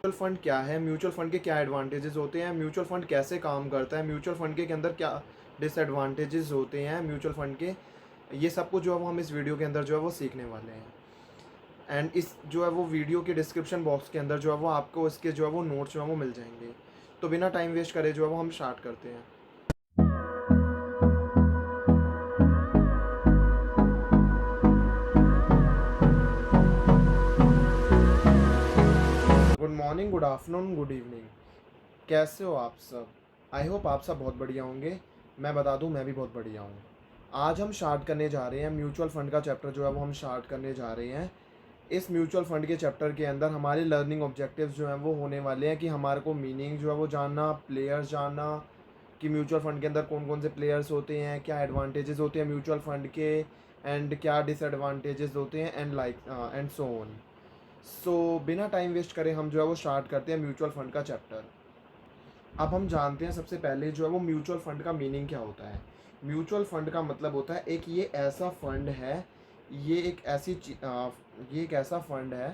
Mutual fund क्या है, mutual fund के क्या एडवांटेजेस होते हैं, म्यूचुअल फंड कैसे काम करता है, म्यूचुअल फंड के अंदर क्या डिसएडवांटेजेस होते हैं म्यूचुअल फंड के, ये सब कुछ जो है वो हम इस वीडियो के अंदर जो है वो सीखने वाले हैं। एंड इस जो है वो वीडियो के डिस्क्रिप्शन बॉक्स के अंदर जो है वो आपको इसके जो है वो नोट्स जो है वो मिल जाएंगे। तो बिना टाइम वेस्ट करे जो है वो हम स्टार्ट करते हैं। Good morning, good afternoon, good evening. कैसे हो आप सब? आई होप आप सब बहुत बढ़िया होंगे। मैं बता दूं, मैं भी बहुत बढ़िया हूँ। आज हम स्टार्ट करने जा रहे हैं म्यूचुअल फ़ंड का चैप्टर जो है वो हम स्टार्ट करने जा रहे हैं। इस म्यूचुअल फ़ंड के चैप्टर के अंदर हमारे लर्निंग ऑब्जेक्टिव्स जो हैं वो होने वाले हैं कि हमारे को मीनिंग जो है वो जानना, प्लेयर्स जानना, कि म्यूचुअल फ़ंड के अंदर कौन कौन से प्लेयर्स होते हैं, क्या एडवांटेजेस होते हैं म्यूचुअल फ़ंड के, एंड क्या डिसएडवांटेजेस होते हैं, एंड एंड सो ऑन। सो बिना टाइम वेस्ट करे हम जो है वो स्टार्ट करते हैं म्यूचुअल फ़ंड का चैप्टर। अब हम जानते हैं सबसे पहले जो है वो म्यूचुअल फ़ंड का मीनिंग क्या होता है। म्यूचुअल फ़ंड का मतलब होता है एक ये ऐसा फ़ंड है, ये एक ये एक ऐसा फ़ंड है।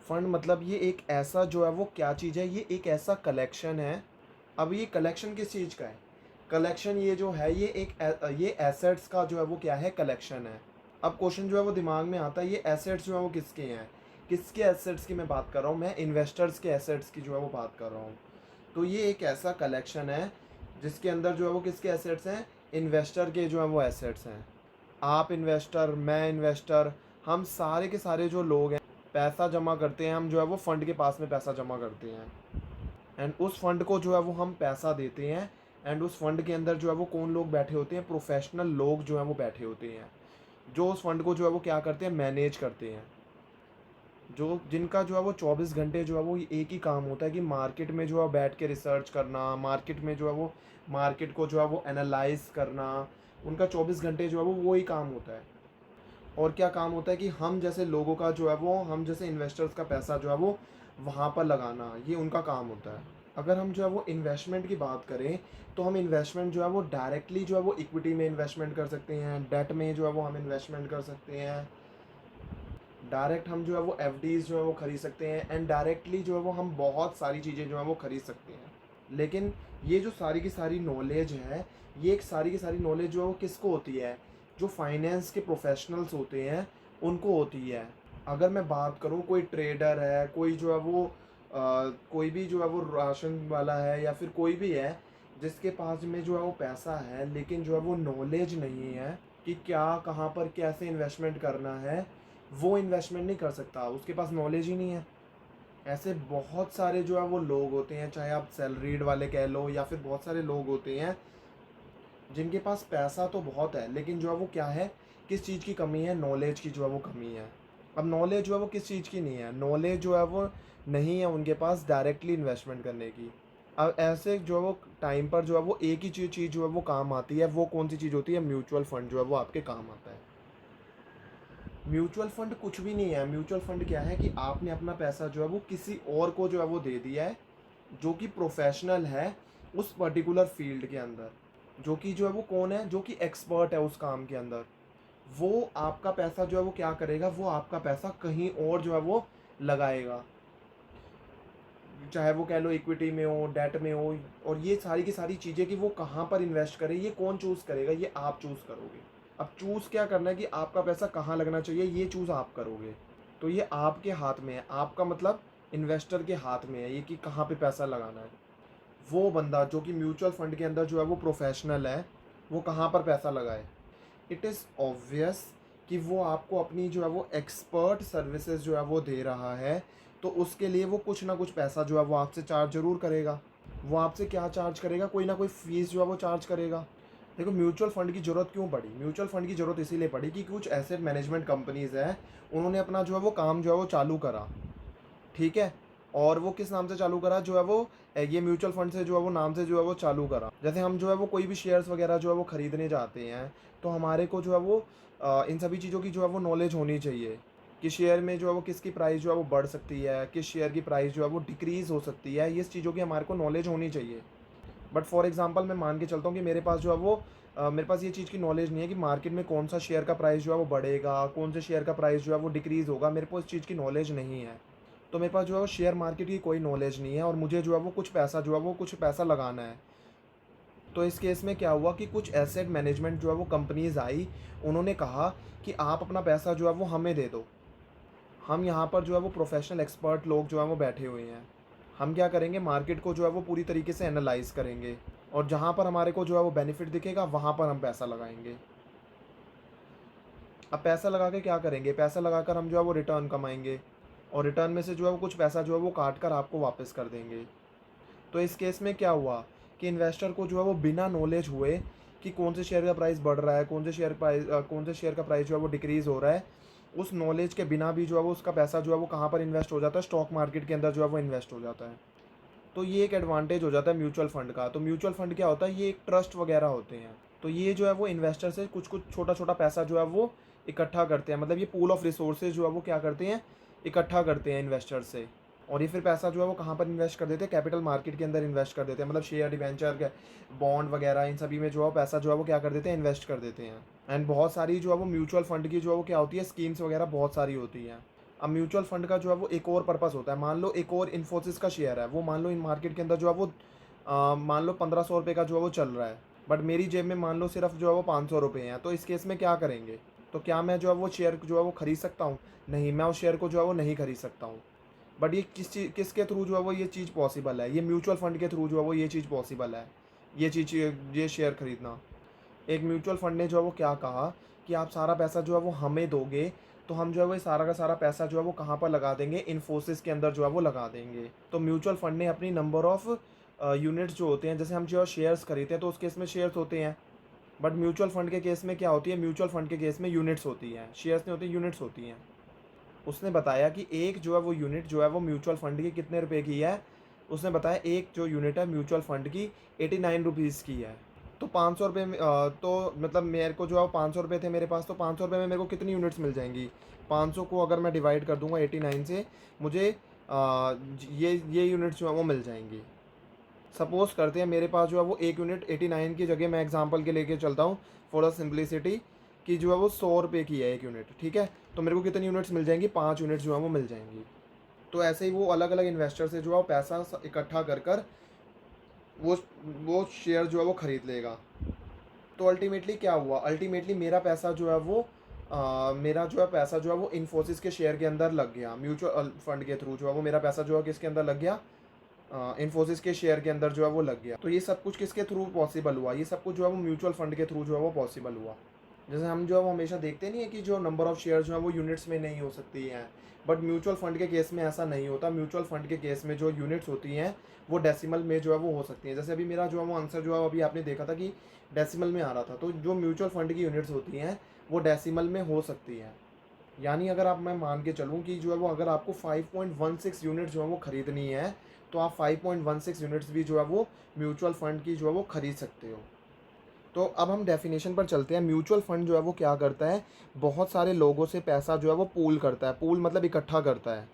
फ़ंड मतलब ये एक ऐसा जो है वो क्या चीज़ है, ये एक ऐसा कलेक्शन है। अब ये कलेक्शन किस चीज़ का है? कलेक्शन ये जो है ये एसेट्स का जो है वो क्या है, कलेक्शन है। अब क्वेश्चन जो है वो दिमाग में आता है, ये एसेट्स जो है वो किसके हैं? किसके एसेट्स की मैं बात कर रहा हूँ? मैं इन्वेस्टर्स के एसेट्स की जो है वो बात कर रहा हूँ। तो ये एक ऐसा कलेक्शन है जिसके अंदर जो है वो किसके एसेट्स हैं? इन्वेस्टर के जो है वो एसेट्स हैं। आप इन्वेस्टर, मैं इन्वेस्टर, हम सारे के सारे जो लोग हैं पैसा जमा करते हैं, हम जो है वो फंड के पास में पैसा जमा करते हैं। एंड उस फंड को जो है वो हम पैसा देते हैं। एंड उस फंड के अंदर जो है वो कौन लोग बैठे होते हैं? प्रोफेशनल लोग जो है वो बैठे होते हैं, जो उस फंड को जो है वो क्या करते हैं? मैनेज करते हैं। जो जिनका जो है वो 24 घंटे जो है वो एक ही काम होता है कि मार्केट में जो है बैठ के रिसर्च करना, मार्केट में जो है वो मार्केट को जो है वो एनालाइज करना। उनका 24 घंटे जो है वो ही काम होता है। और क्या काम होता है कि हम जैसे लोगों का जो है वो, हम जैसे इन्वेस्टर्स का पैसा जो है वो वहाँ पर लगाना, ये उनका काम होता है। अगर हम जो है वो इन्वेस्टमेंट की बात करें तो हम इन्वेस्टमेंट जो है वो डायरेक्टली जो है वो इक्विटी में इन्वेस्टमेंट कर सकते हैं, डेट में जो है वो हम इन्वेस्टमेंट कर सकते हैं, डायरेक्ट हम जो है वो एफडीज जो है वो ख़रीद सकते हैं, एंड डायरेक्टली जो है वो हम बहुत सारी चीज़ें जो है वो ख़रीद सकते हैं। लेकिन ये जो सारी की सारी नॉलेज है, ये एक सारी की सारी नॉलेज जो है वो किसको होती है? जो फाइनेंस के प्रोफेशनल्स होते हैं उनको होती है। अगर मैं बात करूँ, कोई ट्रेडर है, कोई जो है वो कोई भी जो है वो राशन वाला है, या फिर कोई भी है जिसके पास में जो है वो पैसा है लेकिन जो है वो नॉलेज नहीं है कि क्या, कहाँ पर कैसे इन्वेस्टमेंट करना है, वो इन्वेस्टमेंट नहीं कर सकता, उसके पास नॉलेज ही नहीं है। ऐसे बहुत सारे जो है वो लोग होते हैं, चाहे आप सैलरीड वाले कह लो, या फिर बहुत सारे लोग होते हैं जिनके पास पैसा तो बहुत है लेकिन जो है वो क्या है, किस चीज़ की कमी है? नॉलेज की जो है वो कमी है। अब नॉलेज जो है वो किस चीज़ की नहीं है? नॉलेज जो है वो नहीं है उनके पास डायरेक्टली इन्वेस्टमेंट करने की। अब ऐसे जो है वो टाइम पर जो है वो एक ही चीज़ जो है वो काम आती है, वो कौन सी चीज़ होती है? म्यूचुअल फंड जो है वो आपके काम आता है। म्यूचुअल फंड कुछ भी नहीं है। म्यूचुअल फंड क्या है कि आपने अपना पैसा जो है वो किसी और को जो है वो दे दिया है, जो कि प्रोफेशनल है उस पर्टिकुलर फील्ड के अंदर, जो कि जो है वो कौन है? जो कि एक्सपर्ट है उस काम के अंदर। वो आपका पैसा जो है वो क्या करेगा? वो आपका पैसा कहीं और जो है वो लगाएगा, चाहे वो कह लो इक्विटी में हो, डेट में हो। और ये सारी की सारी चीज़ें कि वो कहाँ पर इन्वेस्ट करे, ये कौन चूज़ करेगा? ये आप चूज़ करोगे। अब चूज़ क्या करना है कि आपका पैसा कहाँ लगना चाहिए, ये चूज़ आप करोगे। तो ये आपके हाथ में है, आपका मतलब इन्वेस्टर के हाथ में है ये कि कहाँ पे पैसा लगाना है। वो बंदा जो कि म्यूचुअल फंड के अंदर जो है वो प्रोफेशनल है, वो कहाँ पर पैसा लगाए? इट इज़ ऑब्वियस कि वो आपको अपनी जो है वो एक्सपर्ट सर्विसेज जो है वो दे रहा है, तो उसके लिए वो कुछ ना कुछ पैसा जो है वो आपसे चार्ज ज़रूर करेगा। वो आपसे क्या चार्ज करेगा? कोई ना कोई फ़ीस जो है वो चार्ज करेगा। देखो, म्यूचुअल फ़ंड की ज़रूरत क्यों पड़ी? म्यूचुअल फ़ंड की ज़रूरत इसीलिए पड़ी कि कुछ एसेट मैनेजमेंट कंपनीज़ हैं, उन्होंने अपना जो है वो काम जो है वो चालू करा, ठीक है? और वो किस नाम से चालू करा? जो है वो ये म्यूचुअल फंड से जो है वो नाम से जो है वो चालू करा। जैसे हम जो है वो कोई भी शेयर्स वगैरह जो है वो ख़रीदने जाते हैं, तो हमारे को जो है वो इन सभी चीज़ों की जो है वो नॉलेज होनी चाहिए कि शेयर में जो है वो किसकी प्राइस जो है वो बढ़ सकती है, किस शेयर की प्राइस जो है वो डिक्रीज़ हो सकती है, ये चीज़ों की हमारे को नॉलेज होनी चाहिए। बट फॉर एग्जांपल मैं मान के चलता हूँ कि मेरे पास जो है वो मेरे पास ये चीज़ की नॉलेज नहीं है कि मार्केट में कौन सा शेयर का प्राइस जो है वो बढ़ेगा, कौन से शेयर का प्राइस जो है वो डिक्रीज़ होगा, मेरे को इस चीज़ की नॉलेज नहीं है। तो मेरे पास जो है वो शेयर मार्केट की कोई नॉलेज नहीं है और मुझे जो है वो कुछ पैसा लगाना है। तो इस केस में क्या हुआ कि कुछ एसेट मैनेजमेंट जो है वो कंपनीज़ आई, उन्होंने कहा कि आप अपना पैसा जो है वो हमें दे दो। हम यहाँ पर जो है वो प्रोफेशनल एक्सपर्ट लोग जो है वो बैठे हुए हैं। हम क्या करेंगे, मार्केट को जो है वो पूरी तरीके से एनालाइज़ करेंगे और जहाँ पर हमारे को जो है वो बेनिफिट दिखेगा वहाँ पर हम पैसा लगाएंगे। अब पैसा लगा के क्या करेंगे, पैसा लगाकर हम जो है वो रिटर्न कमाएंगे और रिटर्न में से जो है वो कुछ पैसा जो है वो काट कर आपको वापस कर देंगे। तो इस केस में क्या हुआ कि इन्वेस्टर को जो है वो बिना नॉलेज हुए कि कौन से शेयर का प्राइस बढ़ रहा है, कौन से शेयर का प्राइस जो है वो डिक्रीज़ हो रहा है, उस नॉलेज के बिना भी जो है वो उसका पैसा जो है वो कहाँ पर इन्वेस्ट हो जाता है, स्टॉक मार्केट के अंदर जो है वो इन्वेस्ट हो जाता है। तो ये एक एडवांटेज हो जाता है म्यूचुअल फंड का। तो म्यूचुअल फंड क्या होता है, ये एक ट्रस्ट वगैरह होते हैं। तो ये जो है वो इन्वेस्टर से कुछ कुछ छोटा छोटा पैसा जो है वो इकट्ठा करते हैं, मतलब ये पूल ऑफ रिसोर्सेज जो है वो क्या करते हैं, इकट्ठा करते हैं इन्वेस्टर से। और ये फिर पैसा जो है वो कहाँ पर इन्वेस्ट कर देते हैं, कैपिटल मार्केट के अंदर इन्वेस्ट कर देते हैं, मतलब शेयर डिवेंचर बॉन्ड वगैरह इन सभी में जो है पैसा जो है वो क्या कर देते हैं, इन्वेस्ट कर देते हैं। एंड बहुत सारी जो है वो म्यूचुअल फंड की जो है वो क्या होती है, स्कीम्स वगैरह बहुत सारी होती हैं। अब म्यूचुअल फंड का जो है वो एक और पर्पस होता है, मान लो एक और इन्फोसिस का शेयर है, वो मान लो इन मार्केट के अंदर जो है वो मान लो 1500 रुपये का जो है वो चल रहा है, बट मेरी जेब में मान लो सिर्फ जो है वो 500 रुपये हैं। तो इस केस में क्या करेंगे, तो क्या मैं जो है वो शेयर जो है वो खरीद सकता हूँ? नहीं, मैं उस शेयर को जो है वो नहीं खरीद सकता हूँ। बट ये किसके थ्रू जो है वो ये चीज़ पॉसिबल है, ये म्यूचुअल फंड के थ्रू जो है वो ये चीज़ पॉसिबल है, ये शेयर खरीदना। एक म्यूचुअल फंड ने जो है वो क्या कहा कि आप सारा पैसा जो है वो हमें दोगे, तो हम जो है वो सारा का सारा पैसा जो है वो कहाँ पर लगा देंगे, इन्फोसिस के अंदर जो है वो लगा देंगे। तो म्यूचुअल फंड ने अपनी नंबर ऑफ यूनिट्स जो होते हैं, जैसे हम जो है शेयर्स खरीदते हैं तो उस केस में शेयर्स होते हैं, बट म्यूचुअल फंड के केस में क्या होती है, म्यूचुअल फंड के केस में यूनिट्स होती हैं, शेयर्स नहीं होती, यूनिट्स होती हैं। उसने बताया कि एक जो है वो यूनिट जो है वो म्यूचुअल फंड की कितने रुपए की है, उसने बताया एक जो यूनिट है म्यूचुअल फंड की 89 रुपीज़ की है। तो 500 रुपये में तो मतलब मेरे को जो है 500 रुपये थे मेरे पास, तो 500 रुपये में मेरे को कितनी यूनिट्स मिल जाएंगी, 500 को अगर मैं डिवाइड कर दूंगा 89 से, मुझे ये यूनिट्स जो है वो मिल जाएंगी। सपोज़ करते हैं मेरे पास जो है वो एक यूनिट 89 की जगह, मैं एग्जांपल के लेके चलता हूँ फॉर द सिंप्लिसिटी, कि जो है वो 100 रुपये की है एक यूनिट, ठीक है। तो मेरे को कितनी यूनिट्स मिल जाएंगी, 5 यूनिट्स जो है वो मिल जाएंगी। तो ऐसे ही वो अलग अलग इन्वेस्टर से जो है वो पैसा इकट्ठा कर कर वो वो शेयर जो है वो ख़रीद लेगा। तो अल्टीमेटली क्या हुआ, अल्टीमेटली मेरा पैसा जो है वो मेरा जो है पैसा जो है वो इन्फोसिस के शेयर के अंदर लग गया, म्यूचुअल फंड के थ्रू जो है वो मेरा पैसा जो है किसके अंदर लग गया, इन्फोसिस के शेयर के अंदर जो है वो लग गया। तो ये सब कुछ किसके थ्रू पॉसिबल हुआ, ये सब कुछ जो है वो म्यूचुअल फंड के थ्रू जो है वो पॉसिबल हुआ। जैसे हम जो है वो हमेशा देखते नहीं है कि जो नंबर ऑफ शेयर जो है वो यूनिट्स में नहीं हो सकती हैं, बट म्यूचुअल फंड के केस में ऐसा नहीं होता। म्यूचुअल फंड के केस में जो यूनिट्स होती हैं वो डेसिमल में जो है वो हो सकती हैं। जैसे अभी मेरा जो है वो आंसर जो है अभी आपने देखा था कि डेसिमल में आ रहा था, तो जो म्यूचुअल फंड की यूनिट्स होती हैं वो डेसिमल में हो सकती हैं। यानी अगर आप मैं मान के चलूँ कि जो है वो अगर आपको 5.16 यूनिट जो है वो ख़रीदनी है, तो आप 5.16 यूनिट्स भी जो है वो म्यूचुअल फंड की जो है वो ख़रीद सकते हो। तो अब हम डेफिनेशन पर चलते हैं। म्यूचुअल फंड जो है वो क्या करता है, बहुत सारे लोगों से पैसा जो है वो पूल करता है, पूल मतलब इकट्ठा करता है।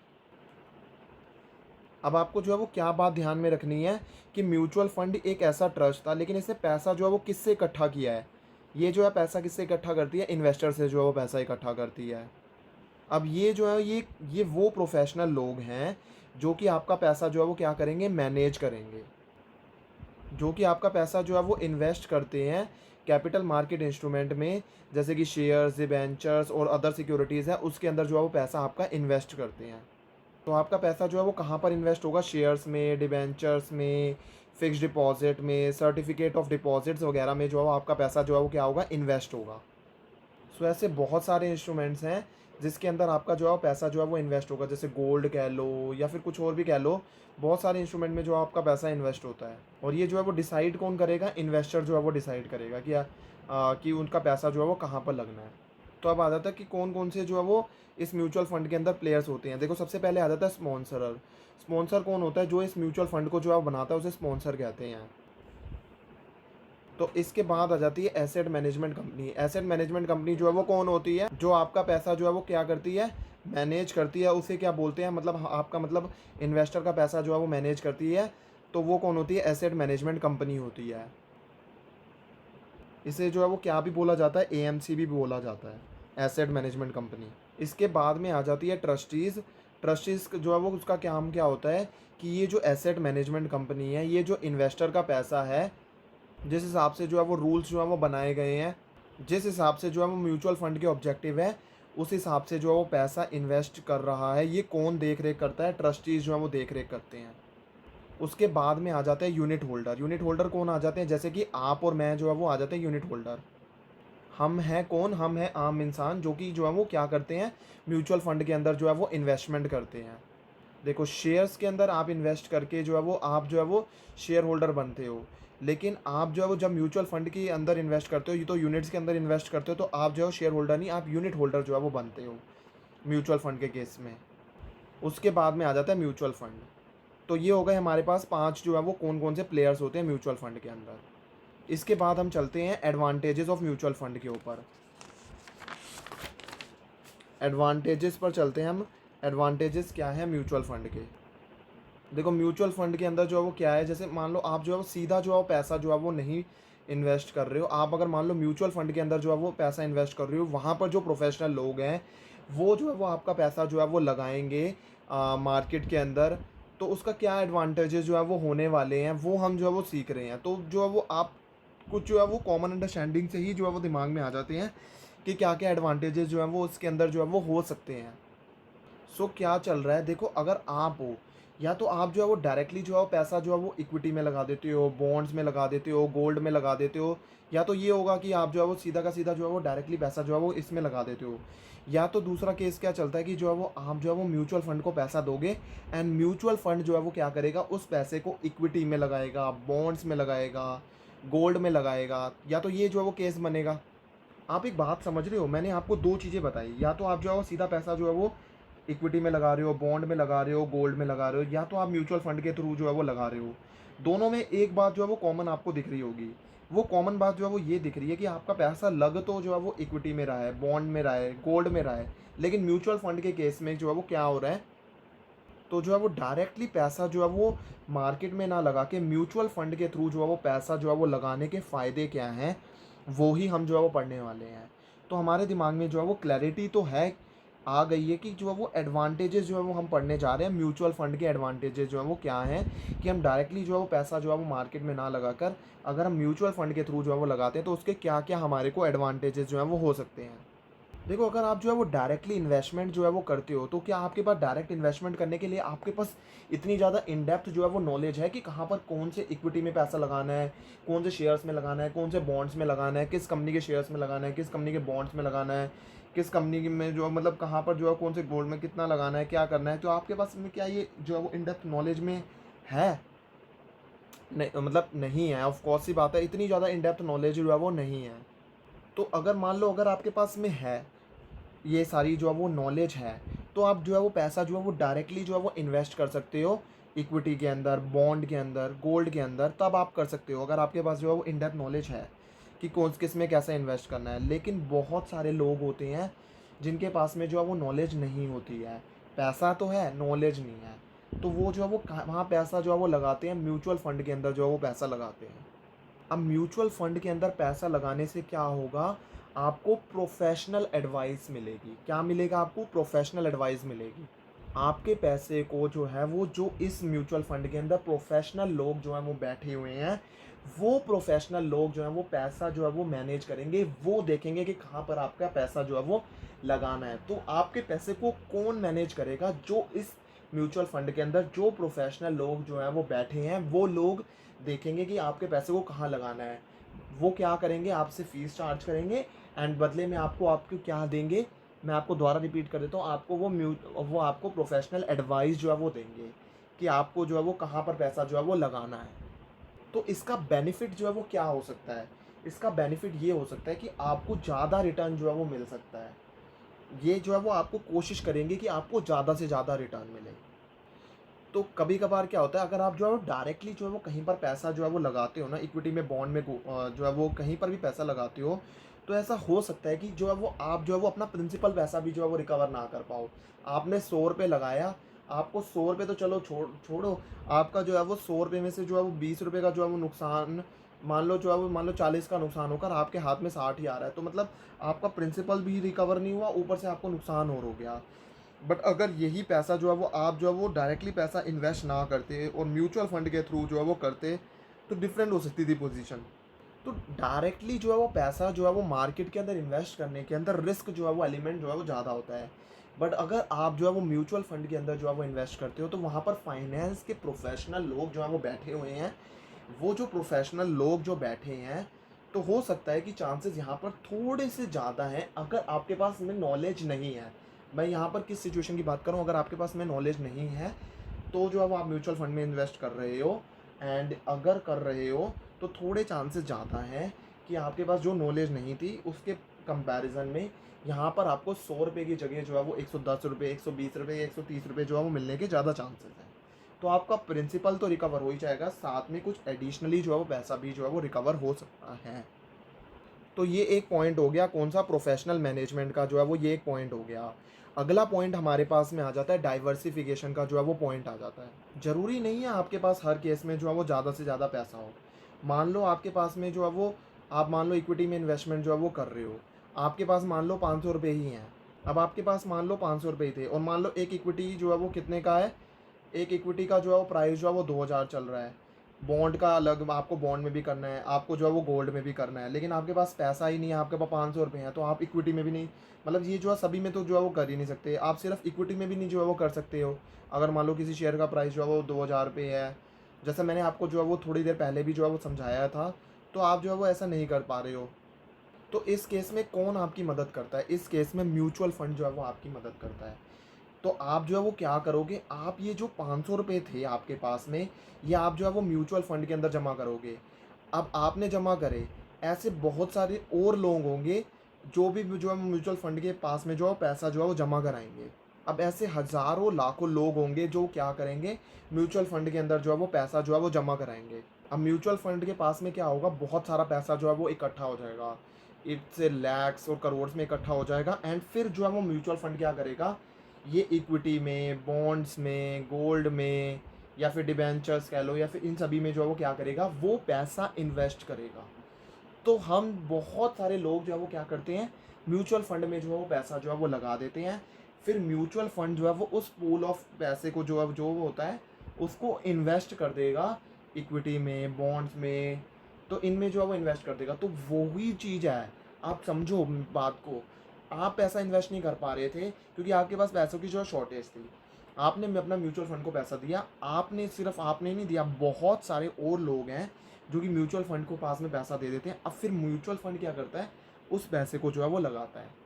अब आपको जो है वो क्या बात ध्यान में रखनी है कि म्यूचुअल फंड एक ऐसा ट्रस्ट था, लेकिन इसने पैसा जो है वो किससे इकट्ठा किया है, ये जो है पैसा किससे इकट्ठा करती है, इन्वेस्टर से जो है वो पैसा इकट्ठा करती है। अब ये जो है ये वो प्रोफेशनल लोग हैं जो कि आपका पैसा जो है वो क्या करेंगे, मैनेज करेंगे, जो कि आपका पैसा जो है वो इन्वेस्ट करते हैं कैपिटल मार्केट इंस्ट्रूमेंट में, जैसे कि शेयर्स, डिबेंचर्स और अदर सिक्योरिटीज़ है, उसके अंदर जो है वो पैसा आपका इन्वेस्ट करते हैं। तो आपका पैसा जो है वो कहाँ पर इन्वेस्ट होगा, शेयर्स में, डिबेंचर्स में, फिक्स्ड डिपॉजिट में, सर्टिफिकेट ऑफ डिपॉजिट्स वगैरह में जो है वो आपका पैसा जो है वो क्या होगा, इन्वेस्ट होगा। सो ऐसे बहुत सारे इंस्ट्रूमेंट्स हैं जिसके अंदर आपका जो है पैसा जो है वो इन्वेस्ट होगा, जैसे गोल्ड कह लो या फिर कुछ और भी कह लो, बहुत सारे इंस्ट्रूमेंट में जो आपका पैसा इन्वेस्ट होता है। और ये जो है वो डिसाइड कौन करेगा, इन्वेस्टर जो है वो डिसाइड करेगा कि उनका पैसा जो है वो कहाँ पर लगना है। तो अब आ जाता है कि कौन कौन से जो है वो इस म्यूचुअल फंड के अंदर प्लेयर्स होते हैं। देखो सबसे पहले आ जाता है स्पॉन्सरर। स्पॉन्सर कौन होता है, जो इस म्यूचुअल फंड को जो है बनाता है उसे स्पॉन्सर कहते हैं। तो इसके बाद आ जाती है asset management company. Asset management company जो है वो कौन होती है, जो आपका पैसा जो है वो क्या करती है, मैनेज करती है। उसे क्या बोलते हैं, मतलब आपका मतलब इन्वेस्टर का पैसा जो है वो मैनेज करती है, तो वो कौन होती है, एसेट मैनेजमेंट कंपनी होती है। इसे जो है वो क्या भी बोला जाता है, एएमसी भी बोला जाता है, एसेट मैनेजमेंट कंपनी। इसके बाद में आ जाती है ट्रस्टीज़। ट्रस्टीज़ जो है वो उसका काम क्या होता है कि ये जो एसेट मैनेजमेंट कंपनी है, ये जो इन्वेस्टर का पैसा है, जिस हिसाब से जो है वो रूल्स जो है वो बनाए गए हैं, जिस हिसाब से जो है वो म्यूचुअल फंड के ऑब्जेक्टिव है, उस हिसाब से जो है वो पैसा इन्वेस्ट कर रहा है, ये कौन देख रेख करता है? ट्रस्टीज़ जो है वो देख रेख करते हैं। उसके बाद में आ जाता है यूनिट होल्डर। यूनिट होल्डर कौन आ जाते हैं? जैसे कि आप और मैं जो है वो आ जाते हैं यूनिट होल्डर। हम हैं कौन? हम हैं आम इंसान जो कि जो है वो क्या करते हैं, म्यूचुअल फंड के अंदर जो है वो इन्वेस्टमेंट करते हैं। देखो, शेयर्स के अंदर आप इन्वेस्ट करके जो है वो आप जो है वो शेयर होल्डर बनते हो, लेकिन आप जो है वो जब म्यूचुअल फंड के अंदर इन्वेस्ट करते हो, ये तो यूनिट्स के अंदर इन्वेस्ट करते हो, तो आप जो है शेयर होल्डर नहीं, आप यूनिट होल्डर जो है वो बनते हो म्यूचुअल फंड के केस में। उसके बाद में आ जाता है म्यूचुअल फंड। तो ये हो गए हमारे पास 5 जो है वो कौन कौन से प्लेयर्स होते हैं म्यूचुअल फंड के अंदर। इसके बाद हम चलते हैं एडवांटेजेस ऑफ म्यूचुअल फंड के ऊपर। एडवांटेजेस पर चलते हैं हम। एडवांटेजेस क्या है म्यूचुअल फंड के? देखो, म्यूचुअल फंड के अंदर जो है वो क्या है, जैसे मान लो आप जो है वो सीधा जो है वो पैसा जो है वो नहीं इन्वेस्ट कर रहे हो। आप अगर मान लो म्यूचुअल फंड के अंदर जो है वो पैसा इन्वेस्ट कर रहे हो, वहाँ पर जो प्रोफेशनल लोग हैं वो जो है वो आपका पैसा जो है वो लगाएंगे मार्केट के अंदर। तो उसका क्या एडवांटेजेस जो है वो होने वाले हैं, वो हम जो है वो सीख रहे हैं। तो जो है वो आप कुछ जो है वो कॉमन अंडरस्टैंडिंग से ही जो है वो दिमाग में आ जाते हैं कि क्या क्या एडवांटेजेस जो हैं वो उसके अंदर जो है वो हो सकते हैं। सो क्या चल रहा है, देखो, अगर आप हो, या तो आप जो है वो डायरेक्टली जो है वो पैसा जो है वो इक्विटी में लगा देते हो, बॉन्ड्स में लगा देते हो, गोल्ड में लगा देते हो, या तो ये होगा कि आप जो है वो सीधा का सीधा जो है वो डायरेक्टली पैसा जो है वो इसमें लगा देते हो। या तो दूसरा केस क्या चलता है कि जो है वो आप जो है वो म्यूचुअल फंड को पैसा दोगे, एंड म्यूचुअल फंड जो है वो क्या करेगा, उस पैसे को इक्विटी में लगाएगा, बॉन्ड्स में लगाएगा, गोल्ड में लगाएगा। या तो ये जो है वो केस बनेगा। आप एक बात समझ रहे हो, मैंने आपको दो चीज़ें बताई। या तो आप जो है वो सीधा पैसा जो है वो इक्विटी में लगा रहे हो, बॉन्ड में लगा रहे हो, गोल्ड में लगा रहे हो, या तो आप म्यूचुअल फंड के थ्रू जो है वो लगा रहे हो। दोनों में एक बात जो है वो कॉमन आपको दिख रही होगी। वो कॉमन बात जो है वो ये दिख रही है कि आपका पैसा लग तो जो है वो इक्विटी में रहा है, बॉन्ड में रहा है, गोल्ड में रहा है, लेकिन म्यूचुअल फंड के केस में जो है वो क्या हो रहा है, तो जो है वो डायरेक्टली पैसा जो है वो मार्केट में ना लगा के म्यूचुअल फंड के थ्रू जो है वो पैसा जो है वो लगाने के फ़ायदे क्या हैं, वो ही हम जो है वो पढ़ने वाले हैं। तो हमारे दिमाग में जो है वो क्लैरिटी तो है, आ गई है कि जो है वो एडवांटेजेस जो है वो हम पढ़ने जा रहे हैं। म्यूचुअल फंड के एडवांटेजेस जो है वो क्या हैं, कि हम डायरेक्टली जो है वो पैसा जो है वो मार्केट में ना लगाकर अगर हम म्यूचुअल फंड के थ्रू जो है वो लगाते हैं, तो उसके क्या क्या हमारे को एडवांटेजेस जो है वो हो सकते हैं। देखो, अगर आप जो है वो डायरेक्टली इन्वेस्टमेंट जो है वो करते हो, तो क्या आपके पास डायरेक्ट इन्वेस्टमेंट करने के लिए आपके पास इतनी ज़्यादा इन डेप्थ जो है वो नॉलेज है कि कहाँ पर कौन से इक्विटी में पैसा लगाना है, कौन से शेयर्स में लगाना है, कौन से बॉन्ड्स में लगाना है, किस कंपनी के शेयर्स में लगाना है, किस कंपनी के बॉन्ड्स में लगाना है, किस कंपनी में जो मतलब कहाँ पर जो है कौन से गोल्ड में कितना लगाना है, क्या करना है? तो आपके पास में क्या ये जो है वो इन डेप्थ नॉलेज में है? नहीं, मतलब नहीं है। ऑफ कोर्स सी बात है, इतनी ज़्यादा इन डेप्थ नॉलेज जो है वो नहीं है। तो अगर मान लो अगर आपके पास में है ये सारी जो है वो नॉलेज है, तो आप जो है वो पैसा जो है वो डायरेक्टली जो है वो इन्वेस्ट कर सकते हो इक्विटी के अंदर, बॉन्ड के अंदर, गोल्ड के अंदर। तब आप कर सकते हो अगर आपके पास जो है वो इन डेप्थ नॉलेज है कि कौन किस में कैसे इन्वेस्ट करना है। लेकिन बहुत सारे लोग होते हैं जिनके पास में जो है वो नॉलेज नहीं होती है। पैसा तो है, नॉलेज नहीं है, तो वो जो है वो वहाँ पैसा जो है वो लगाते हैं म्यूचुअल फंड के अंदर जो है वो पैसा लगाते हैं। अब म्यूचुअल फंड के अंदर पैसा लगाने से क्या होगा, आपको प्रोफेशनल एडवाइस मिलेगी। क्या मिलेगा आपको? प्रोफेशनल एडवाइस मिलेगी। आपके पैसे को जो है वो जो इस म्यूचुअल फंड के अंदर प्रोफेशनल लोग जो हैं वो बैठे हुए हैं, वो प्रोफेशनल लोग जो हैं वो पैसा जो है वो मैनेज करेंगे। वो देखेंगे कि कहाँ पर आपका पैसा जो है वो लगाना है। तो आपके पैसे को कौन मैनेज करेगा? जो इस म्यूचुअल फंड के अंदर जो प्रोफेशनल लोग जो हैं वो बैठे हैं, वो लोग देखेंगे कि आपके पैसे को कहाँ लगाना है। वो क्या करेंगे, आपसे फ़ीस चार्ज करेंगे, एंड बदले में आपको क्या देंगे, मैं आपको दोबारा रिपीट कर देता हूँ। आपको वो आपको प्रोफेशनल एडवाइस जो है वो देंगे कि आपको जो है वो कहाँ पर पैसा जो है वो लगाना है। तो इसका बेनिफिट जो है वो क्या हो सकता है? इसका बेनिफिट ये हो सकता है कि आपको ज़्यादा रिटर्न जो है वो मिल सकता है। ये जो है वो आपको कोशिश करेंगे कि आपको ज़्यादा से ज़्यादा रिटर्न मिले। तो कभी कभार क्या होता है, अगर आप जो है वो डायरेक्टली जो है वो कहीं पर पैसा जो है वो लगाते हो ना, इक्विटी में, बॉन्ड में, जो है वो कहीं पर भी पैसा लगाते हो, तो ऐसा हो सकता है कि जो है वो आप जो है वो अपना प्रिंसिपल पैसा भी जो है वो रिकवर ना कर पाओ। आपने 100 रुपये लगाया, आपको 100 रुपये तो चलो छोड़ो, आपका जो है वो 100 रुपये में से जो है वो 20 रुपये का जो है वो नुकसान, मान लो 40 का नुकसान होकर आपके हाथ में 60 ही आ रहा है। तो मतलब आपका प्रिंसिपल भी रिकवर नहीं हुआ, ऊपर से आपको नुकसान और हो गया। बट अगर यही पैसा जो है वो आप जो है वो डायरेक्टली पैसा इन्वेस्ट ना करते और म्यूचुअल फंड के थ्रू जो है वो करते, तो डिफरेंट हो सकती थी पोजीशन। तो डायरेक्टली जो है वो पैसा जो है वो मार्केट के अंदर इन्वेस्ट करने के अंदर रिस्क जो है वो एलिमेंट जो है वो ज़्यादा होता है। बट अगर आप जो है वो म्यूचुअल फंड के अंदर जो है वो इन्वेस्ट करते हो, तो वहाँ पर फाइनेंस के प्रोफेशनल लोग जो है वो बैठे हुए हैं। वो जो प्रोफेशनल लोग जो बैठे हैं, तो हो सकता है कि चांसेस यहाँ पर थोड़े से ज़्यादा हैं अगर आपके पास में नॉलेज नहीं है। मैं यहाँ पर किस सिचुएशन की बात करूँ, अगर आपके पास में नॉलेज नहीं है तो जो है वो आप म्यूचुअल फंड में इन्वेस्ट कर रहे हो, एंड अगर कर रहे हो तो थोड़े चांसेस ज़्यादा हैं कि आपके पास जो नॉलेज नहीं थी उसके कंपैरिजन में यहाँ पर आपको 100 रुपये की जगह जो है वो 110 रुपये, 120 रुपये, 130 रुपये जो है वो मिलने के ज़्यादा चांसेस हैं। तो आपका प्रिंसिपल तो रिकवर हो ही जाएगा, साथ में कुछ एडिशनली जो है वो पैसा भी जो है वो रिकवर हो सकता है। तो ये एक पॉइंट हो गया, कौन सा, प्रोफेशनल मैनेजमेंट का जो है वो ये एक पॉइंट हो गया। अगला पॉइंट हमारे पास में आ जाता है डाइवर्सिफिकेशन का, जो है वो पॉइंट आ जाता है। ज़रूरी नहीं है आपके पास हर केस में जो है वो ज़्यादा से ज़्यादा पैसा हो। मान लो आपके पास में जो है वो, आप मान लो इक्विटी में इन्वेस्टमेंट जो है वो कर रहे हो, आपके पास मान लो 500 रुपये ही हैं। अब आपके पास मान लो 500 रुपये थे, और मान लो एक इक्विटी जो है वो कितने का है, एक इक्विटी का जो है वो प्राइस जो है वो 2000 चल रहा है। बॉन्ड का अलग, आपको बॉन्ड में भी करना है, आपको जो है वो गोल्ड में भी करना है, लेकिन आपके पास पैसा ही नहीं है, आपके पास 500 रुपये हैं, तो आप इक्विटी में भी नहीं, मतलब ये जो है सभी में तो जो है वो कर ही नहीं सकते। आप सिर्फ इक्विटी में भी नहीं जो है वो कर सकते हो। अगर मान लो किसी शेयर का प्राइस जो है वो 2000 रुपये है, जैसे मैंने आपको जो है वो थोड़ी देर पहले भी जो है वो समझाया था, तो आप जो है वो ऐसा नहीं कर पा रहे हो। तो इस केस में कौन आपकी मदद करता है, इस केस में म्यूचुअल फंड जो है वो आपकी मदद करता है। तो आप जो है वो क्या करोगे, आप ये जो 500 रुपये थे आपके पास में, ये आप जो है वो म्यूचुअल फंड के अंदर जमा करोगे। अब आपने जमा करे, ऐसे बहुत सारे और लोग होंगे जो भी जो है म्यूचुअल फंड के पास में जो है पैसा जो है वो जमा कराएंगे। अब ऐसे हज़ारों लाखों लोग होंगे जो क्या करेंगे, म्यूचुअल फंड के अंदर जो है वो पैसा जो है वो जमा कराएंगे। अब म्यूचुअल फंड के पास में क्या होगा, बहुत सारा पैसा जो है वो इकट्ठा हो जाएगा, इससे लैक्स और करोड़ में इकट्ठा हो जाएगा। एंड फिर जो है वो म्यूचुअल फंड क्या करेगा, ये इक्विटी में, बॉन्ड्स में, गोल्ड में, या फिर डिबेंचर्स कह लो, या फिर इन सभी में जो है वो क्या करेगा, वो पैसा इन्वेस्ट करेगा। तो हम बहुत सारे लोग जो है वो क्या करते हैं, म्यूचुअल फंड में जो है वो पैसा जो है वो लगा देते हैं। फिर म्यूचुअल फंड जो है वो उस पूल ऑफ पैसे को जो है जो होता है उसको इन्वेस्ट कर देगा इक्विटी में, बॉन्ड्स में, तो इनमें जो है वो इन्वेस्ट कर देगा। तो वही चीज़ है, आप समझो बात को। आप पैसा इन्वेस्ट नहीं कर पा रहे थे क्योंकि आपके पास पैसों की जो है शॉर्टेज थी। आपने अपना म्यूचुअल फंड को पैसा दिया, आपने सिर्फ आपने नहीं दिया, बहुत सारे और लोग हैं जो कि म्यूचुअल फंड को पास में पैसा दे देते हैं। अब फिर म्यूचुअल फंड क्या करता है, उस पैसे को जो है वो लगाता है।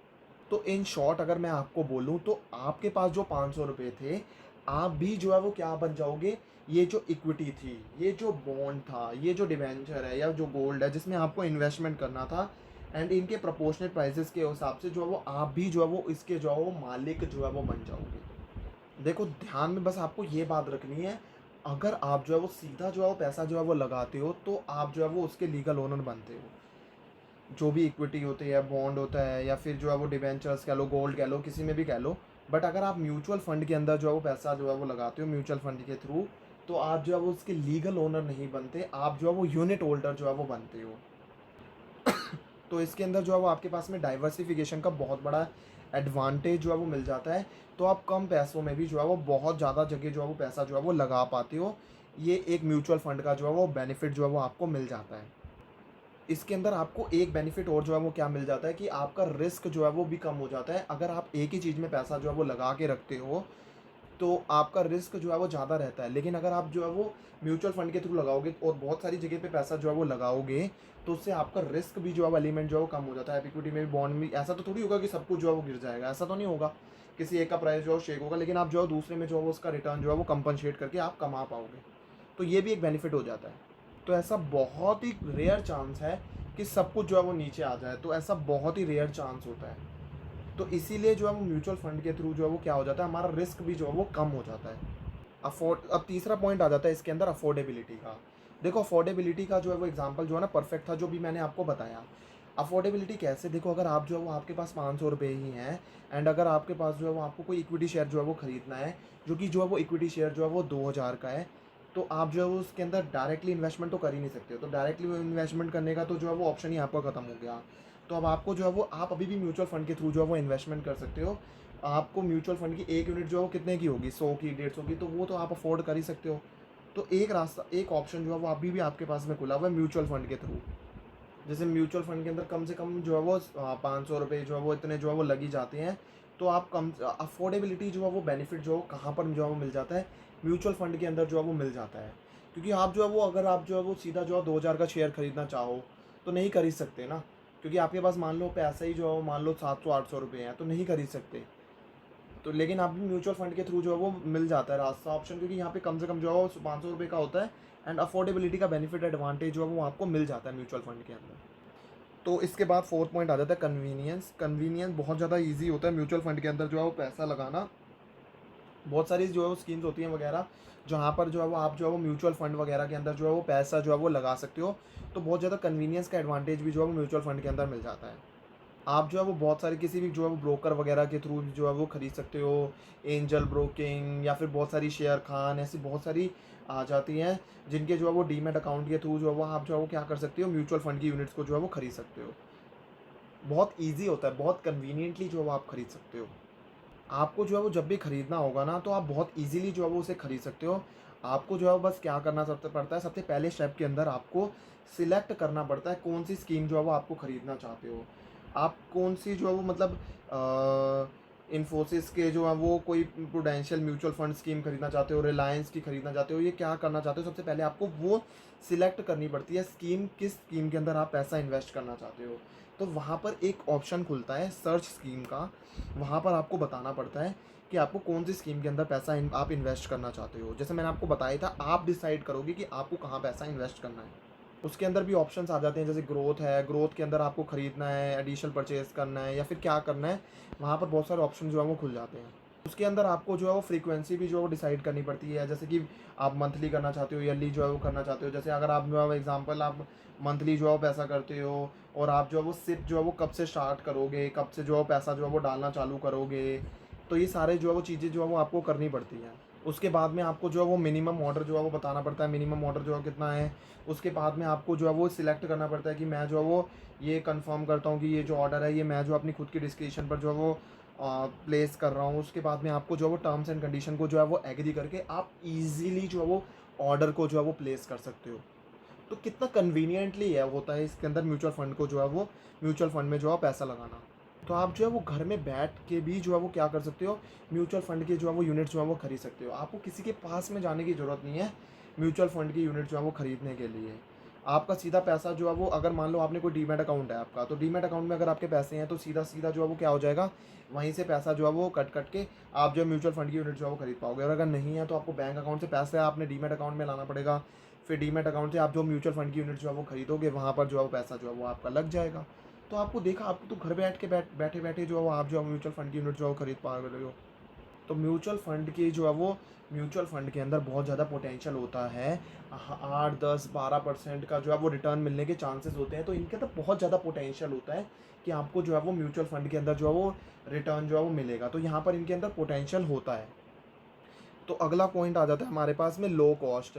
तो इन शॉर्ट अगर मैं आपको बोलूँ, तो आपके पास जो 500 रुपये थे, आप भी जो है वो क्या बन जाओगे, ये जो इक्विटी थी, ये जो बॉन्ड था, ये जो डिवेंचर है या जो गोल्ड है जिसमें आपको इन्वेस्टमेंट करना था, एंड इनके प्रोपोर्शनेट प्राइसेस के हिसाब से जो है वो आप भी जो है वो इसके जो है वो मालिक जो है वो बन जाओगे। देखो ध्यान में बस आपको ये बात रखनी है, अगर आप जो है वो सीधा जो है वो पैसा जो है वो लगाते हो, तो आप जो है वो उसके लीगल ओनर बनते हो। जो भी इक्विटी होती है, बॉन्ड होता है, या फिर जो है वो डिवेंचर्स कह लो, गोल्ड कह लो, किसी में भी कह लो। बट अगर आप म्यूचुअल फंड के अंदर जो है वो पैसा जो है वो लगाते हो म्यूचुअल फंड के थ्रू, तो आप जो है वो उसके लीगल ओनर नहीं बनते, आप जो है वो यूनिट होल्डर जो है वो बनते हो। तो इसके अंदर जो है वो आपके पास में डाइवर्सिफिकेशन का बहुत बड़ा एडवांटेज जो है वो मिल जाता है। तो आप कम पैसों में भी जो है वो बहुत ज़्यादा जगह जो है वो पैसा जो है वो लगा पाते हो। ये एक म्यूचुअल फंड का जो है वो बेनिफिट जो है वो आपको मिल जाता है। इसके अंदर आपको एक बेनिफिट और जो है वो क्या मिल जाता है कि आपका रिस्क जो है वो भी कम हो जाता है। अगर आप एक ही चीज़ में पैसा जो है वो लगा के रखते हो, तो आपका रिस्क जो है वो ज़्यादा रहता है। लेकिन अगर आप जो है वो म्यूचुअल फंड के थ्रू लगाओगे और बहुत सारी जगह पे पैसा जो है वो लगाओगे, तो उससे आपका रिस्क भी जो है वो एलिमेंट जो है वो कम हो जाता है। इक्विटी में भी, बॉन्ड में, ऐसा तो थोड़ी होगा कि सब कुछ जो है वो गिर जाएगा, ऐसा तो नहीं होगा। किसी एक का प्राइस जो है शेक होगा, लेकिन आप जो है दूसरे में जो है वो उसका रिटर्न जो है वो कंपनसेट करके आप कमा पाओगे। तो ये भी एक बेनिफिट हो जाता है। तो ऐसा बहुत ही रेयर चांस है कि सब कुछ जो है वो नीचे आ जाए, तो ऐसा बहुत ही रेयर चांस होता है। तो इसीलिए जो है वो म्यूचुअल फंड के थ्रू जो है वो क्या हो जाता है, हमारा रिस्क भी जो है वो कम हो जाता है। अब तीसरा पॉइंट आ जाता है इसके अंदर अफोर्डेबिलिटी का। देखो अफोर्डेबिलिटी का जो है वो एग्जांपल जो है ना परफेक्ट था, जो भी मैंने आपको बताया। अफोर्डेबिलिटी कैसे, देखो अगर आप जो है वो आपके पास 500 रुपये ही हैं, एंड अगर आपके पास जो है वो आपको कोई इक्विटी शेयर जो है वो ख़रीदना है, जो है वो इक्विटी शेयर जो है वो 2000 का है, तो आप जो है वो उसके अंदर डायरेक्टली इन्वेस्टमेंट तो कर ही नहीं सकते हो। तो डायरेक्टली इन्वेस्टमेंट करने का तो जो है वो ऑप्शन ही आपका ख़त्म हो गया। तो अब आपको जो है वो, आप अभी भी म्यूचुअल फंड के थ्रू जो है वो इन्वेस्टमेंट कर सकते हो। आपको म्यूचुअल फंड की एक यूनिट जो है वो कितने की होगी, 100 की, 150 की, तो वो तो आप अफोर्ड कर ही सकते हो। तो एक रास्ता, एक ऑप्शन जो है वो अभी भी आपके पास में खुला हुआ है म्यूचुअल फंड के थ्रू। जैसे म्यूचुअल फंड के अंदर कम से कम जो है वो 500 रुपये जो है वो इतने जो है वो लगी जाते हैं। तो आप कम अफोर्डेबिलिटी जो है वो बेनिफिट जो है कहाँ पर जो है वो मिल जाता है, म्यूचुअल फंड के अंदर जो है वो मिल जाता है। क्योंकि आप जो है वो अगर आप जो है वो सीधा जो है 2000 का शेयर खरीदना चाहो तो नहीं खरीद सकते ना, क्योंकि आपके पास मान लो पैसा ही जो है वो मान लो 700-800 रुपये हैं, तो नहीं खरीद सकते। तो लेकिन आप म्यूचुअल फंड के थ्रू जो है वो मिल जाता है रास्ता ऑप्शन, क्योंकि यहाँ पे कम से कम जो है वो 500 रुपये का होता है। एंड अफोर्डेबिलिटी का बेनिफिट एडवांटेज जो है वो आपको मिल जाता है म्यूचुअल फंड के अंदर। तो इसके बाद फोर्थ पॉइंट आ जाता है कन्वीनियंस। कन्वीनियंस बहुत ज़्यादा ईजी होता है म्यूचुअल फंड के अंदर जो है वो पैसा लगाना। बहुत सारी जो है वो स्कीम्स होती हैं वगैरह, जहाँ पर जो है वो आप जो है वो म्यूचुअल फंड वगैरह के अंदर जो है वो पैसा जो है वो लगा सकते हो। तो बहुत ज़्यादा कन्वीनियंस का एडवांटेज भी जो है वो म्यूचुअल फंड के अंदर मिल जाता है। आप जो है वो बहुत सारे किसी भी जो है वो ब्रोकर वगैरह के थ्रू जो है वो खरीद सकते हो। एंजल ब्रोकिंग या फिर बहुत सारी शेयर खान, ऐसी बहुत सारी आ जाती हैं जिनके जो है वो डीमैट अकाउंट के थ्रू जो है वो आप जो है वो क्या कर सकते हो, म्यूचुअल फंड की यूनिट्स को जो है वो खरीद सकते हो। बहुत ईजी होता है, बहुत कन्वीनियंटली जो है वो आप खरीद सकते हो। आपको जो है वो जब भी खरीदना होगा ना, तो आप बहुत ईजिली जो है वो उसे खरीद सकते हो। आपको जो है वो बस क्या करना सबसे पड़ता है, सबसे पहले स्टेप के अंदर आपको सिलेक्ट करना पड़ता है कौन सी स्कीम जो है वो आपको ख़रीदना चाहते हो। आप कौन सी जो है वो मतलब इन्फोसिस के जो है वो कोई प्रूडेंशियल म्यूचुअल फंड स्कीम खरीदना चाहते हो, रिलायंस की खरीदना चाहते हो, ये क्या करना चाहते हो, सबसे पहले आपको वो सिलेक्ट करनी पड़ती है स्कीम, किस स्कीम के अंदर आप पैसा इन्वेस्ट करना चाहते हो। तो वहाँ पर एक ऑप्शन खुलता है सर्च स्कीम का, वहाँ पर आपको बताना पड़ता है कि आपको कौन सी स्कीम के अंदर पैसा आप इन्वेस्ट करना चाहते हो। जैसे मैंने आपको बताया था, आप डिसाइड करोगे कि आपको कहाँ पैसा इन्वेस्ट करना है। उसके अंदर भी ऑप्शंस आ जाते हैं, जैसे ग्रोथ है, ग्रोथ के अंदर आपको ख़रीदना है, एडिशनल परचेज करना है या फिर क्या करना है, वहाँ पर बहुत सारे ऑप्शन जो है वो खुल जाते हैं। उसके अंदर आपको जो है वो फ्रीक्वेंसी भी जो है वो डिसाइड करनी पड़ती है, जैसे कि आप मंथली करना चाहते हो, ईयरली जो है वो करना चाहते हो। जैसे अगर आप जो है एग्जांपल आप मंथली जो है वो पैसा करते हो, और आप जो है वो सिप जो है वो कब से स्टार्ट करोगे, कब से जो है पैसा जो है वो डालना चालू करोगे, तो ये सारे जो है वो चीज़ें जो है वो आपको करनी पड़ती हैं। उसके बाद में आपको जो है वो मिनिमम ऑर्डर जो है वो बताना पड़ता है, मिनिमम ऑर्डर जो है कितना है। उसके बाद में आपको जो है वो सिलेक्ट करना पड़ता है कि मैं जो है वो ये कंफर्म करता हूँ कि ये जो ऑर्डर है ये मैं जो अपनी खुद की डिस्क्रिप्शन पर जो है वो प्लेस कर रहा हूँ। उसके बाद में आपको जो है वो टर्म्स एंड कंडीशन को जो है वो एग्री करके आप इजीली जो है वो ऑर्डर को जो है वो प्लेस कर सकते हो। तो कितना कन्वीनियंटली है होता है इसके अंदर म्यूचुअल फंड को जो है वो, म्यूचुअल फंड में जो है पैसा लगाना। तो आप जो है वो घर में बैठ के भी जो है वो क्या कर सकते हो, म्यूचुअल फंड के जो है वो यूनिट जो है वो खरीद सकते हो। आपको किसी के पास में जाने की ज़रूरत नहीं है म्यूचुअल फंड की यूनिट जो है वो खरीदने के लिए। आपका सीधा पैसा जो है वो, अगर मान लो आपने कोई डीमैट अकाउंट है आपका, तो डीमैट अकाउंट में अगर आपके पैसे हैं तो सीधा सीधा जो है वो क्या हो जाएगा, वहीं से पैसा जो है वो कट कट के आप जो म्यूचुअल फंड की यूनिट जो है वो खरीद पाओगे। और अगर नहीं है तो आपको बैंक अकाउंट से पैसे आपने डीमैट अकाउंट में लाना पड़ेगा, फिर डीमैट अकाउंट से आप जो म्यूचुअल फंड की यूनिट जो है वो खरीदोगे, वहाँ पर जो है वो पैसा जो है वो आपका लग जाएगा। तो आपको देखा, आपको तो घर बैठ के बैठे बैठे जो है वो आप जो है म्यूचुअल फंड की यूनिट जो है वो खरीद पा रहे हो। तो म्यूचुअल फंड की जो है वो, म्यूचुअल फंड के अंदर बहुत ज़्यादा पोटेंशियल होता है। 8, 10, 12% का जो है वो रिटर्न मिलने के चांसेस होते हैं। तो इनके अंदर बहुत ज़्यादा पोटेंशियल होता है कि आपको जो है वो म्यूचुअल फंड के अंदर जो है वो रिटर्न जो है वो मिलेगा। तो यहाँ पर इनके अंदर पोटेंशियल होता है। तो अगला पॉइंट आ जाता है हमारे पास में लो कॉस्ट।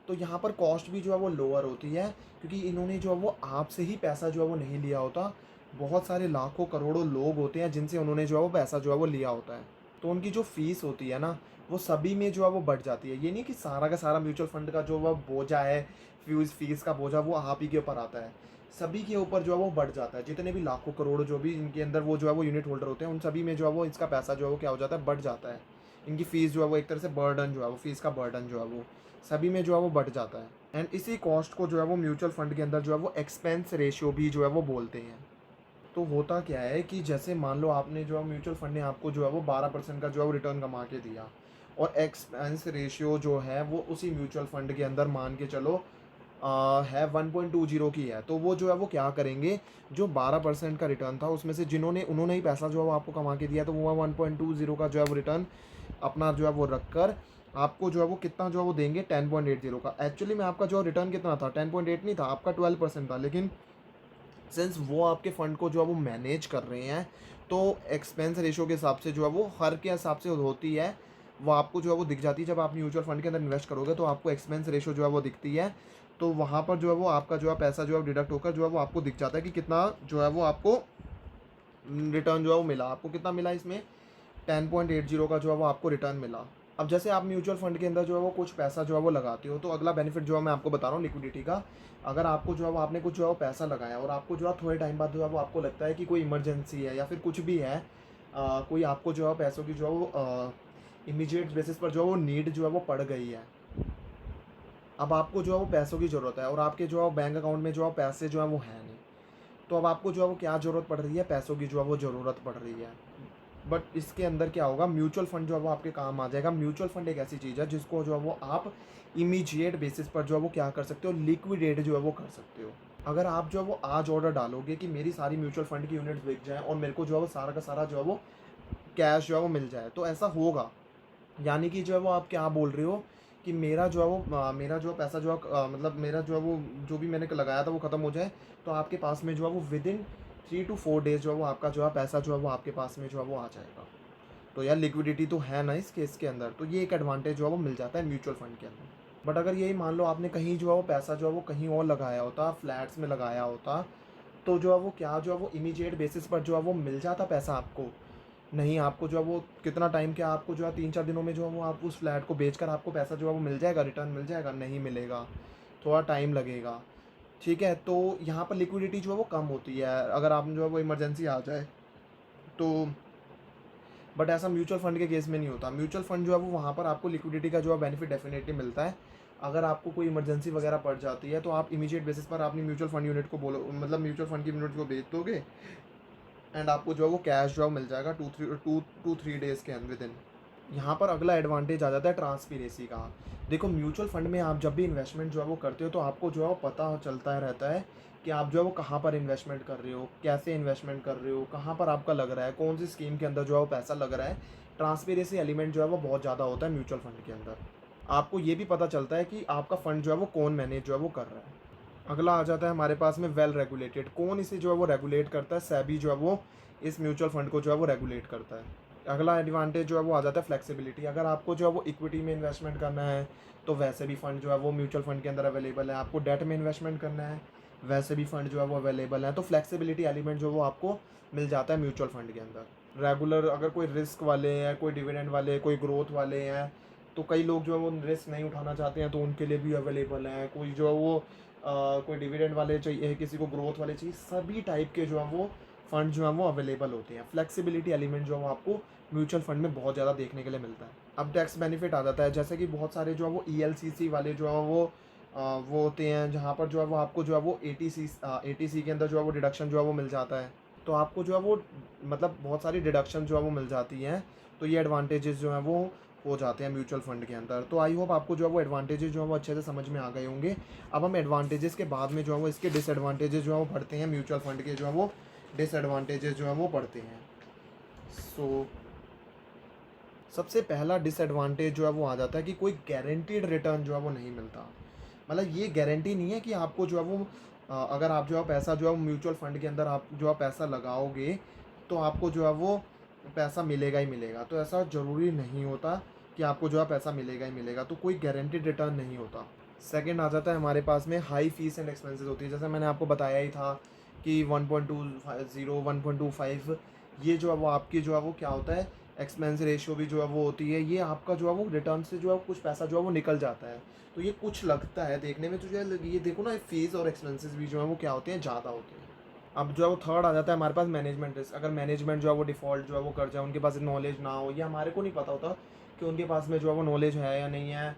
तो यहाँ पर कॉस्ट भी जो है वो लोअर होती है, क्योंकि इन्होंने जो है वो आपसे ही पैसा जो है वो नहीं लिया होता। बहुत सारे लाखों करोड़ों लोग होते हैं जिनसे उन्होंने जो है वो पैसा जो है वो लिया होता है। तो उनकी जो फ़ीस होती है ना, वो सभी में जो है वो बढ़ जाती है। ये नहीं कि सारा का सारा म्यूचुअल फंड का जो वह बोझा है, फ़ीस का बोझा वो आप ही के ऊपर आता है। सभी के ऊपर जो है वो बढ़ जाता है। जितने भी लाखों करोड़ जो भी इनके अंदर वो जो है वो यूनिट होल्डर होते हैं, उन सभी में जो है वो इसका पैसा जो है वो क्या हो जाता है, बढ़ जाता है। इनकी फ़ीस जो है वो एक तरह से बर्डन जो है वो, फ़ीस का बर्डन जो है वो सभी में जो है वो बढ़ जाता है। एंड इसी कॉस्ट को जो है वो म्यूचुअल फंड के अंदर जो है वो एक्सपेंस रेशियो भी जो है वो बोलते हैं। तो होता क्या है कि जैसे मान लो आपने जो है म्यूचुअल फंड ने आपको जो है वो 12% का जो है वो रिटर्न कमा के दिया, और एक्सपेंस रेशियो जो है वो उसी म्यूचुअल फंड के अंदर मान के चलो है 1.20 की है। तो वो जो है वो क्या करेंगे, जो 12% का रिटर्न था उसमें से जिन्होंने उन्होंने ही पैसा जो है वो आपको कमा के दिया, तो वो 1.20 का जो है वो रिटर्न अपना जो है वो रख कर आपको जो है वो कितना जो है वो देंगे, 10.80 का। एक्चुअली में आपका जो रिटर्न कितना था, 10.8 नहीं था, आपका 12% था। लेकिन सिंस वो आपके फ़ंड को जो है वो मैनेज कर रहे हैं, तो एक्सपेंस रेशियो के हिसाब से जो है वो हर के हिसाब से होती है, वो आपको जो है वो दिख जाती है। जब आप म्यूचुअल फंड के अंदर इन्वेस्ट करोगे तो आपको एक्सपेंस रेशियो जो है वो दिखती है। तो वहाँ पर जो है वो आपका जो है पैसा जो है डिडक्ट होकर जो है वो आपको दिख जाता है कि कितना जो है वो आपको रिटर्न जो है वो मिला। आपको कितना मिला इसमें, 10.80 का जो है वो आपको रिटर्न मिला। अब जैसे आप म्यूचुअल फंड के अंदर जो है वो कुछ पैसा जो है वो लगाते हो, तो अगला बेनिफिट जो है मैं आपको बता रहा हूँ लिक्विडिटी का। अगर आपको जो है वो आपने कुछ जो है वो पैसा लगाया और आपको जो है थोड़े टाइम बाद जो है वो आपको लगता है कि कोई इमरजेंसी है या फिर कुछ भी है, कोई आपको जो है पैसों की जो है वो इमीडिएट बेसिस पर जो है वो नीड जो है वो पड़ गई है। अब आपको जो है वो पैसों की ज़रूरत है और आपके जो है बैंक अकाउंट में जो है पैसे जो है वो है नहीं, तो अब आपको जो है वो क्या ज़रूरत पड़ रही है, पैसों की जो है वो ज़रूरत पड़ रही है। बट इसके अंदर क्या होगा, म्यूचुअल फंड जो है वो आपके काम आ जाएगा। म्यूचुअल फंड एक ऐसी चीज़ है जिसको जो है वो आप इमीडिएट बेसिस पर जो है वो क्या कर सकते हो, लिक्विडेट जो है वो कर सकते हो। अगर आप जो है वो आज ऑर्डर डालोगे कि मेरी सारी म्यूचुअल फंड की यूनिट्स बिक जाएँ और मेरे को जो है वो सारा का सारा जो है वो कैश जो है वो मिल जाए, तो ऐसा होगा। यानी कि जो है वो आप क्या बोल रहे हो कि मेरा जो है वो मेरा जो पैसा जो है मतलब मेरा जो है वो जो भी मैंने लगाया था वो ख़त्म हो जाए, तो आपके पास में जो है वो विदिन 3 to 4 डेज़ जो है वो आपका जो है पैसा जो है वो आपके पास में जो है वो आ जाएगा। तो यार लिक्विडिटी तो है ना इस केस के अंदर, तो ये एक एडवांटेज जो है वो मिल जाता है म्यूचुअल फंड के अंदर। बट अगर यही मान लो आपने कहीं जो है वो पैसा जो है वो कहीं और लगाया होता, फ्लैट्स में लगाया होता, तो जो है वो क्या जो है वो इमीडिएट बेसिस पर जो है वो मिल जाता पैसा आपको। नहीं, आपको जो है वो कितना टाइम, क्या आपको जो है 3-4 दिनों में जो है वो आप उस फ्लैट को बेचकर आपको पैसा जो है वो मिल जाएगा, रिटर्न मिल जाएगा? नहीं मिलेगा, थोड़ा टाइम लगेगा। ठीक है, तो यहाँ पर लिक्विडिटी जो है वो कम होती है अगर आप जो है वो इमरजेंसी आ जाए तो। बट ऐसा म्यूचुअल फंड के केस में नहीं होता। म्यूचुअल फंड जो है वो वहाँ पर आपको लिक्विडिटी का जो है बेनिफिट डेफिनेटली मिलता है। अगर आपको कोई इमरजेंसी वगैरह पड़ जाती है तो आप इमीडिएट बेसिस पर अपनी म्यूचुअल फंड यूनिट को बोलो, मतलब म्यूचुअल फंड की यूनिट को बेच दोगे एंड आपको जो है वो कैश जो है मिल जाएगा 2-3 डेज़ के विद इन। यहाँ पर अगला एडवांटेज आ जाता है ट्रांसपेरेंसी का। देखो म्यूचुअल फंड में आप जब भी इन्वेस्टमेंट जो है वो करते हो तो आपको जो है वो पता चलता रहता है कि आप जो है वो कहाँ पर इन्वेस्टमेंट कर रहे हो, कैसे इन्वेस्टमेंट कर रहे हो, कहाँ पर आपका लग रहा है, कौन सी स्कीम के अंदर जो है वो पैसा लग रहा है। ट्रांसपेरेंसी एलिमेंट जो है वो बहुत ज़्यादा होता है म्यूचुअल फंड के अंदर। आपको ये भी पता चलता है कि आपका फंड जो है वो कौन मैनेज जो है वो कर रहा है। अगला आ जाता है हमारे पास में वेल रेगुलेटेड। कौन इसे जो है वो रेगुलेट करता है? सेबी जो है वो इस म्यूचुअल फंड को जो है वो रेगुलेट करता है। अगला एडवांटेज जो है वो आ जाता है फ्लेक्सिबिलिटी। अगर आपको जो है वो इक्विटी में इन्वेस्टमेंट करना है तो वैसे भी फ़ंड जो है वो म्यूचुअल फंड के अंदर अवेलेबल है। आपको डेट में इन्वेस्टमेंट करना है, वैसे भी फ़ंड जो है वो अवेलेबल है। तो फ्लेक्सिबिलिटी एलिमेंट जो वो आपको मिल जाता है म्यूचुअल फंड के अंदर। रेगुलर अगर कोई रिस्क वाले हैं, कोई डिविडेंड वाले, कोई ग्रोथ वाले हैं, तो कई लोग जो है वो रिस्क नहीं उठाना चाहते हैं तो उनके लिए भी अवेलेबल हैं। कोई जो है वो कोई डिविडेंड वाले चाहिए, किसी को ग्रोथ वाले चाहिए, सभी टाइप के जो है वो फंड जो है वो अवेलेबल होते हैं। फ्लेक्सिबिलिटी एलिमेंट जो है वो आपको म्यूचुअल फंड में बहुत ज़्यादा देखने के लिए मिलता है। अब टैक्स बेनिफिट आ जाता है, जैसे कि बहुत सारे जो है वो ELCC वाले जो है वो होते हैं, जहाँ पर जो है वो आपको जो है वो ATC के अंदर जो है वो डिडक्शन जो है वो मिल जाता है। तो आपको जो है वो मतलब बहुत सारी डिडक्शन जो है वो मिल जाती हैं। तो ये एडवांटेजेस जो हैं वो हो जाते हैं म्यूचुअल फंड के अंदर। तो आई होप आपको जो है वो एडवांटेजेस जो है वो अच्छे से समझ में आ गए होंगे। अब हम एडवांटेजेस के बाद में जो है वो इसके डिसएडवांटेजेस जो है वो पढ़ते हैं। म्यूचुअल फंड के जो है वो डिसएडवांटेजेस जो है वो पढ़ते हैं। सो सबसे पहला डिसएडवांटेज जो है वो आ जाता है कि कोई गारंटीड रिटर्न जो है वो नहीं मिलता। मतलब ये गारंटी नहीं है कि आपको जो है वो अगर आप जो है पैसा जो है म्यूचुअल फंड के अंदर आप जो है पैसा लगाओगे तो आपको जो है वो पैसा मिलेगा ही मिलेगा। तो ऐसा ज़रूरी नहीं होता कि आपको जो है पैसा मिलेगा ही मिलेगा, तो कोई गारंटीड रिटर्न नहीं होता। सेकंड आ जाता है हमारे पास में हाई फीस एंड एक्सपेंसेस होती है। जैसे मैंने आपको बताया ही था कि 1.20 1.25 ये जो है वो आपकी जो है वो क्या होता है, एक्सपेंस रेशियो भी जो है वो होती है। ये आपका जो है वो रिटर्न से जो है कुछ पैसा जो है वो निकल जाता है। तो ये कुछ लगता है देखने में, तो जो है ये देखो ना, फीस और एक्सपेंसेस भी जो है वो क्या होते हैं, ज़्यादा होते हैं। अब जो है वो थर्ड आ जाता है हमारे पास मैनेजमेंट रिस्क। अगर मैनेजमेंट जो है वो डिफ़ॉल्ट जो है वो कर जाए, उनके पास नॉलेज ना हो या हमारे को नहीं पता होता कि उनके पास में जो है वो नॉलेज है या नहीं है,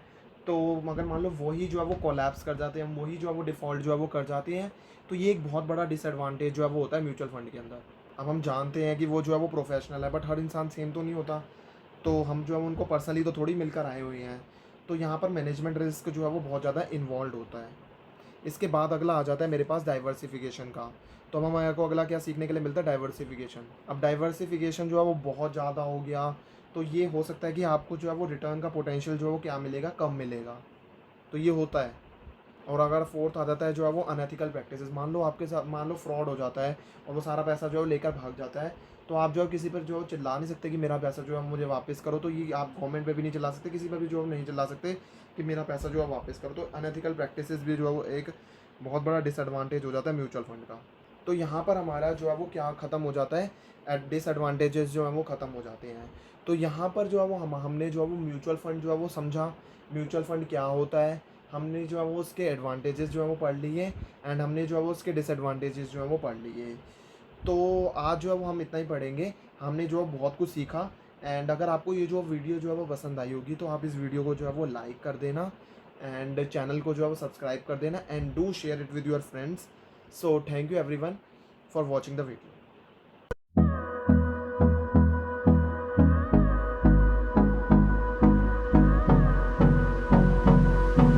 तो मगर मान लो वही जो है वो कोलैप्स कर जाते हैं, वही जो है वो डिफ़ॉल्ट जो है वो कर जाते हैं, तो ये एक बहुत बड़ा डिसएडवांटेज जो है वो होता है म्यूचुअल फंड के अंदर। अब हम जानते हैं कि वो जो है वो प्रोफेशनल है, बट हर इंसान सेम तो नहीं होता, तो हम जो है उनको पर्सनली तो थोड़ी मिलकर आए हुए हैं। तो यहाँ पर मैनेजमेंट रिस्क जो है वो बहुत ज़्यादा इन्वॉल्व होता है। इसके बाद अगला आ जाता है मेरे पास डाइवर्सिफिकेशन का। तो अब हमारे को अगला क्या सीखने के लिए मिलता है, डाइवर्सिफिकेशन। अब डाइवर्सिफिकेशन जो है वो बहुत ज़्यादा हो गया, तो ये हो सकता है कि आपको जो है वो रिटर्न का पोटेंशियल जो है वो क्या मिलेगा, कम मिलेगा। तो ये होता है। और अगर फोर्थ आ जाता है जो है वो अनएथिकल प्रैक्टिसेस। मान लो आपके साथ, मान लो फ्रॉड हो जाता है और वो सारा पैसा जो है लेकर भाग जाता है, तो आप जो है किसी पर जो है चिल्ला नहीं सकते कि मेरा पैसा जो है मुझे वापस करो। तो ये आप गवर्नमेंट पे भी नहीं चिल्ला सकते, किसी पर भी जो है नहीं चिल्ला सकते कि मेरा पैसा जो है वापस करो। तो अनएथिकल प्रैक्टिसेस भी जो है वो एक बहुत बड़ा डिसएडवांटेज हो जाता है म्यूचुअल फंड का। तो यहाँ पर हमारा जो है वो क्या ख़त्म हो जाता है, डिसएडवांटेजेस जो हैं वो ख़त्म हो जाते हैं। तो यहाँ पर जो है वो हमने जो है वो म्यूचुअल फ़ंड जो है वो समझा, म्यूचुअल फ़ंड क्या होता है, हमने जो है वो उसके एडवांटेजेस जो है वो पढ़ लिए, एंड हमने जो है वो उसके डिसएडवांटेजेस जो है वो पढ़ लिए। तो आज जो है वो हम इतना ही पढ़ेंगे। हमने जो है बहुत कुछ सीखा। एंड अगर आपको ये जो वीडियो जो है वो पसंद आई होगी तो आप इस वीडियो को जो है वो लाइक कर देना, एंड चैनल को जो है वो सब्सक्राइब कर देना, and do share it with your friends. So thank you everyone for watching the video.